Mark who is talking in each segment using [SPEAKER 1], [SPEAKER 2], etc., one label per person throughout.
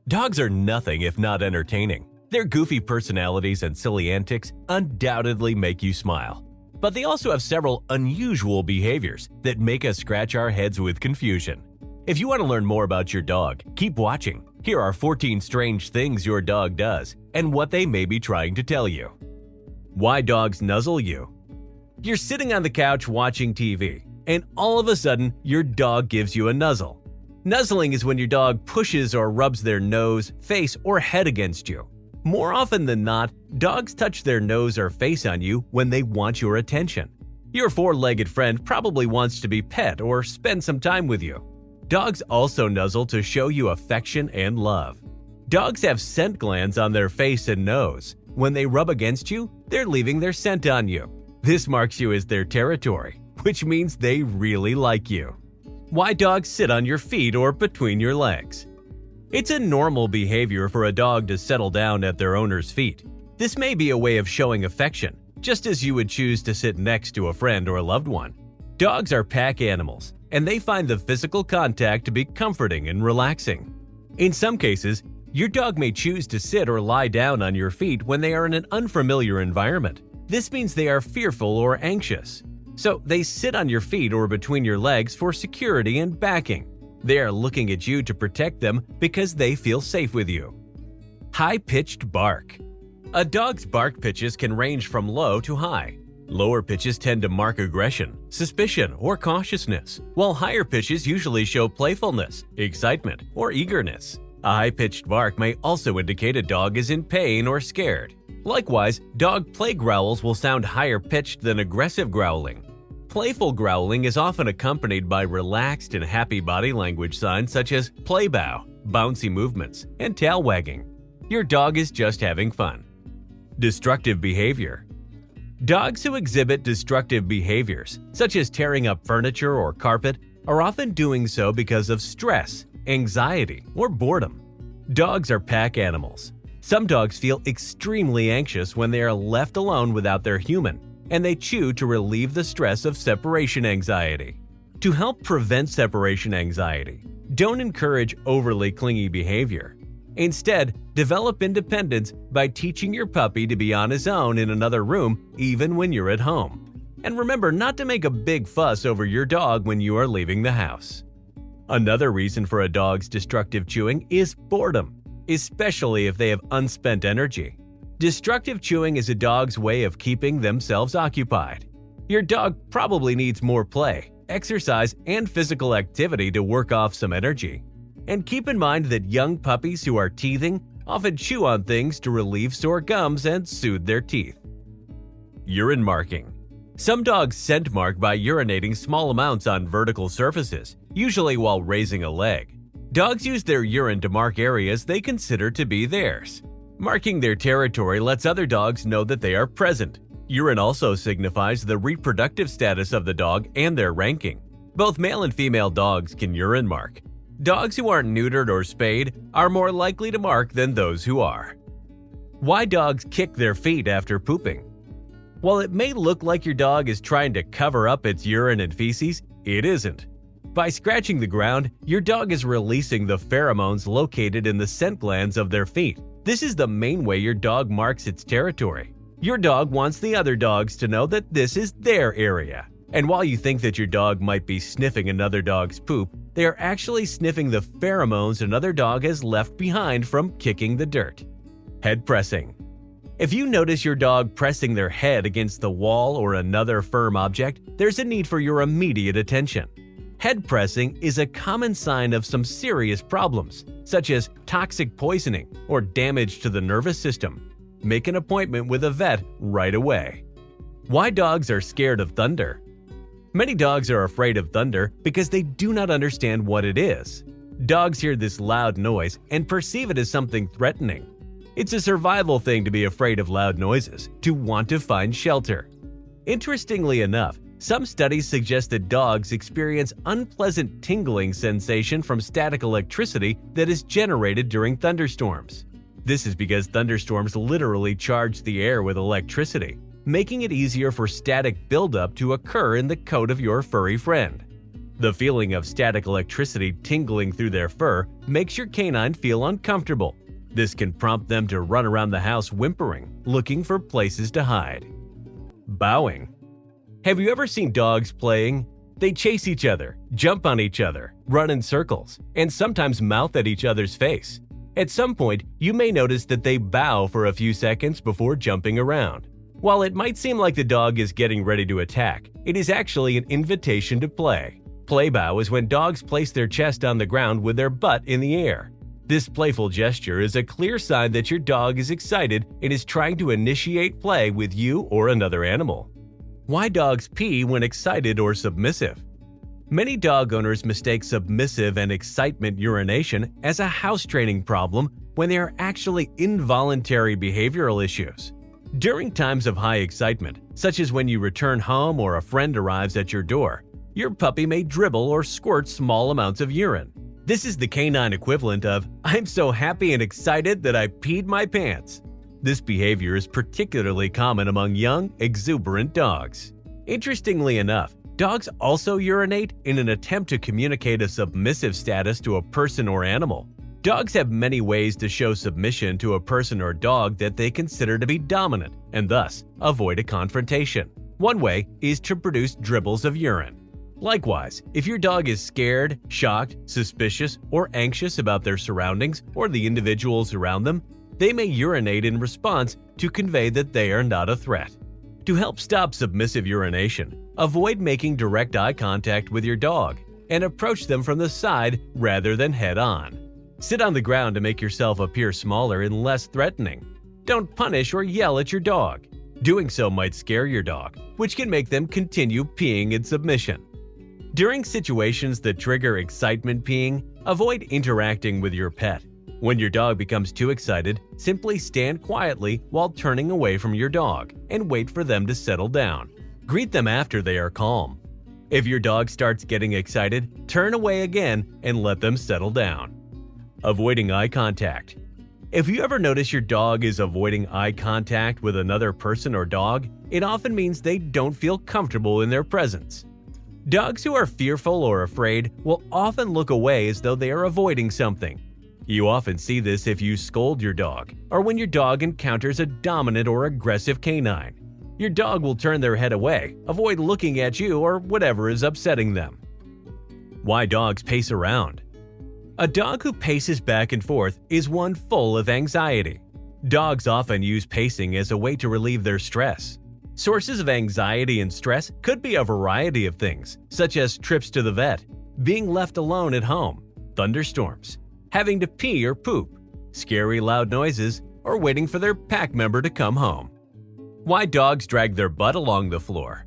[SPEAKER 1] Dogs are nothing if not entertaining. Their goofy personalities and silly antics undoubtedly make you smile. But they also have several unusual behaviors that make us scratch our heads with confusion. If you want to learn more about your dog, keep watching. Here are 14 strange things your dog does and what they may be trying to tell you. Why dogs nuzzle you. You're sitting on the couch watching TV, and all of a sudden, your dog gives you a nuzzle. Nuzzling is when your dog pushes or rubs their nose, face, or head against you. More often than not, dogs touch their nose or face on you when they want your attention. Your four-legged friend probably wants to be pet or spend some time with you. Dogs also nuzzle to show you affection and love. Dogs have scent glands on their face and nose. When they rub against you, they're leaving their scent on you. This marks you as their territory, which means they really like you. Why dogs sit on your feet or between your legs. It's a normal behavior for a dog to settle down at their owner's feet. This may be a way of showing affection, just as you would choose to sit next to a friend or loved one. Dogs are pack animals, and they find the physical contact to be comforting and relaxing. In some cases, your dog may choose to sit or lie down on your feet when they are in an unfamiliar environment. This means they are fearful or anxious. So they sit on your feet or between your legs for security and backing. They are looking at you to protect them because they feel safe with you. High-pitched bark. A dog's bark pitches can range from low to high. Lower pitches tend to mark aggression, suspicion, or cautiousness, while higher pitches usually show playfulness, excitement, or eagerness. A high-pitched bark may also indicate a dog is in pain or scared. Likewise, dog play growls will sound higher-pitched than aggressive growling. Playful growling is often accompanied by relaxed and happy body language signs such as play bow, bouncy movements, and tail wagging. Your dog is just having fun. Destructive behavior. Dogs who exhibit destructive behaviors, such as tearing up furniture or carpet, are often doing so because of stress, anxiety, or boredom. Dogs are pack animals. Some dogs feel extremely anxious when they are left alone without their human, and they chew to relieve the stress of separation anxiety. To help prevent separation anxiety, don't encourage overly clingy behavior. Instead, develop independence by teaching your puppy to be on his own in another room even when you're at home. And remember not to make a big fuss over your dog when you are leaving the house. Another reason for a dog's destructive chewing is boredom, especially if they have unspent energy. Destructive chewing is a dog's way of keeping themselves occupied. Your dog probably needs more play, exercise, and physical activity to work off some energy. And keep in mind that young puppies who are teething often chew on things to relieve sore gums and soothe their teeth. Urine marking. Some dogs scent mark by urinating small amounts on vertical surfaces, usually while raising a leg. Dogs use their urine to mark areas they consider to be theirs. Marking their territory lets other dogs know that they are present. Urine also signifies the reproductive status of the dog and their ranking. Both male and female dogs can urine mark. Dogs who aren't neutered or spayed are more likely to mark than those who are. Why dogs kick their feet after pooping. While it may look like your dog is trying to cover up its urine and feces, it isn't. By scratching the ground, your dog is releasing the pheromones located in the scent glands of their feet. This is the main way your dog marks its territory. Your dog wants the other dogs to know that this is their area. And while you think that your dog might be sniffing another dog's poop, they are actually sniffing the pheromones another dog has left behind from kicking the dirt. Head pressing. If you notice your dog pressing their head against the wall or another firm object, there's a need for your immediate attention. Head pressing is a common sign of some serious problems, such as toxic poisoning or damage to the nervous system. Make an appointment with a vet right away. Why dogs are scared of thunder. Many dogs are afraid of thunder because they do not understand what it is. Dogs hear this loud noise and perceive it as something threatening. It's a survival thing to be afraid of loud noises, to want to find shelter. Interestingly enough, some studies suggest that dogs experience unpleasant tingling sensation from static electricity that is generated during thunderstorms. This is because thunderstorms literally charge the air with electricity, making it easier for static buildup to occur in the coat of your furry friend. The feeling of static electricity tingling through their fur makes your canine feel uncomfortable. This can prompt them to run around the house whimpering, looking for places to hide. Bowing. Have you ever seen dogs playing? They chase each other, jump on each other, run in circles, and sometimes mouth at each other's face. At some point, you may notice that they bow for a few seconds before jumping around. While it might seem like the dog is getting ready to attack, it is actually an invitation to play. Play bow is when dogs place their chest on the ground with their butt in the air. This playful gesture is a clear sign that your dog is excited and is trying to initiate play with you or another animal. Why dogs pee when excited or submissive? Many dog owners mistake submissive and excitement urination as a house training problem when they are actually involuntary behavioral issues. During times of high excitement, such as when you return home or a friend arrives at your door, your puppy may dribble or squirt small amounts of urine. This is the canine equivalent of, "I'm so happy and excited that I peed my pants." This behavior is particularly common among young, exuberant dogs. Interestingly enough, dogs also urinate in an attempt to communicate a submissive status to a person or animal. Dogs have many ways to show submission to a person or dog that they consider to be dominant, and thus avoid a confrontation. One way is to produce dribbles of urine. Likewise, if your dog is scared, shocked, suspicious, or anxious about their surroundings or the individuals around them, they may urinate in response to convey that they are not a threat. To help stop submissive urination, avoid making direct eye contact with your dog and approach them from the side rather than head-on. Sit on the ground to make yourself appear smaller and less threatening. Don't punish or yell at your dog. Doing so might scare your dog, which can make them continue peeing in submission. During situations that trigger excitement peeing, avoid interacting with your pet. When your dog becomes too excited, simply stand quietly while turning away from your dog and wait for them to settle down. Greet them after they are calm. If your dog starts getting excited, turn away again and let them settle down. Avoiding eye contact. If you ever notice your dog is avoiding eye contact with another person or dog, it often means they don't feel comfortable in their presence. Dogs who are fearful or afraid will often look away as though they are avoiding something. You often see this if you scold your dog, or when your dog encounters a dominant or aggressive canine. Your dog will turn their head away, avoid looking at you or whatever is upsetting them. Why dogs pace around. A dog who paces back and forth is one full of anxiety. Dogs often use pacing as a way to relieve their stress. Sources of anxiety and stress could be a variety of things, such as trips to the vet, being left alone at home, thunderstorms, having to pee or poop, scary loud noises, or waiting for their pack member to come home. Why dogs drag their butt along the floor.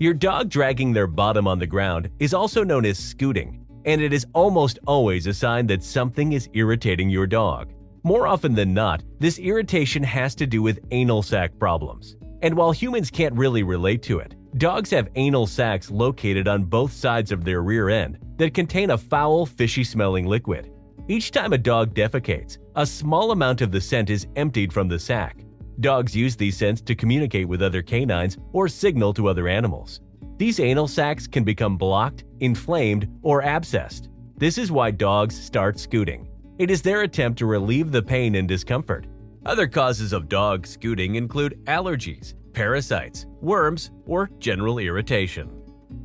[SPEAKER 1] Your dog dragging their bottom on the ground is also known as scooting, and it is almost always a sign that something is irritating your dog. More often than not, this irritation has to do with anal sac problems. And while humans can't really relate to it, dogs have anal sacs located on both sides of their rear end that contain a foul, fishy-smelling liquid. Each time a dog defecates, a small amount of the scent is emptied from the sac. Dogs use these scents to communicate with other canines or signal to other animals. These anal sacs can become blocked, inflamed, or abscessed. This is why dogs start scooting. It is their attempt to relieve the pain and discomfort. Other causes of dog scooting include allergies, parasites, worms, or general irritation.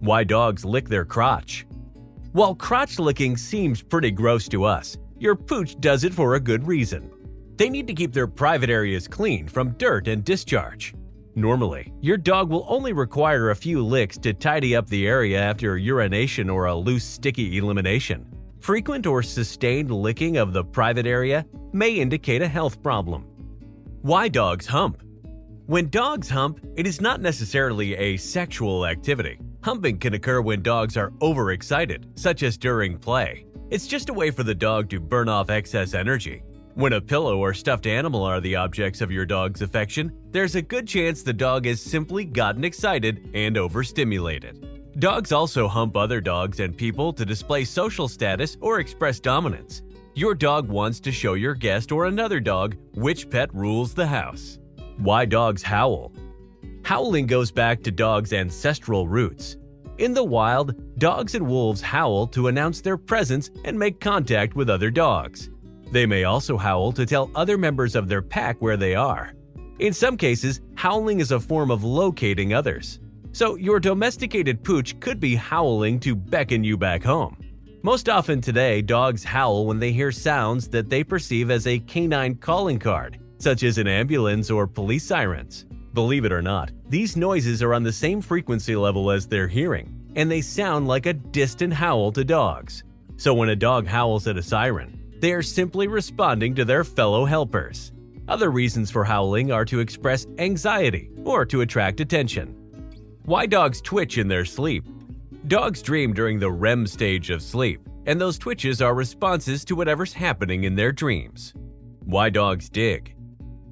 [SPEAKER 1] Why dogs lick their crotch. While crotch licking seems pretty gross to us, your pooch does it for a good reason. They need to keep their private areas clean from dirt and discharge. Normally, your dog will only require a few licks to tidy up the area after urination or a loose, sticky elimination. Frequent or sustained licking of the private area may indicate a health problem. Why dogs hump. When dogs hump, it is not necessarily a sexual activity. Humping can occur when dogs are overexcited, such as during play. It's just a way for the dog to burn off excess energy. When a pillow or stuffed animal are the objects of your dog's affection, there's a good chance the dog has simply gotten excited and overstimulated. Dogs also hump other dogs and people to display social status or express dominance. Your dog wants to show your guest or another dog which pet rules the house. Why dogs howl. Howling goes back to dogs' ancestral roots. In the wild, dogs and wolves howl to announce their presence and make contact with other dogs. They may also howl to tell other members of their pack where they are. In some cases, howling is a form of locating others. So your domesticated pooch could be howling to beckon you back home. Most often today, dogs howl when they hear sounds that they perceive as a canine calling card, such as an ambulance or police sirens. Believe it or not, these noises are on the same frequency level as their hearing, and they sound like a distant howl to dogs. So when a dog howls at a siren, they are simply responding to their fellow helpers. Other reasons for howling are to express anxiety or to attract attention. Why dogs twitch in their sleep? Dogs dream during the REM stage of sleep, and those twitches are responses to whatever's happening in their dreams. Why dogs dig?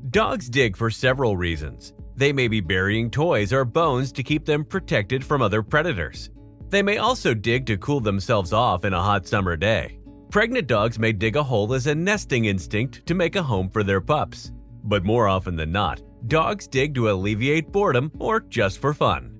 [SPEAKER 1] Dogs dig for several reasons. They may be burying toys or bones to keep them protected from other predators. They may also dig to cool themselves off in a hot summer day. Pregnant dogs may dig a hole as a nesting instinct to make a home for their pups. But more often than not, dogs dig to alleviate boredom or just for fun.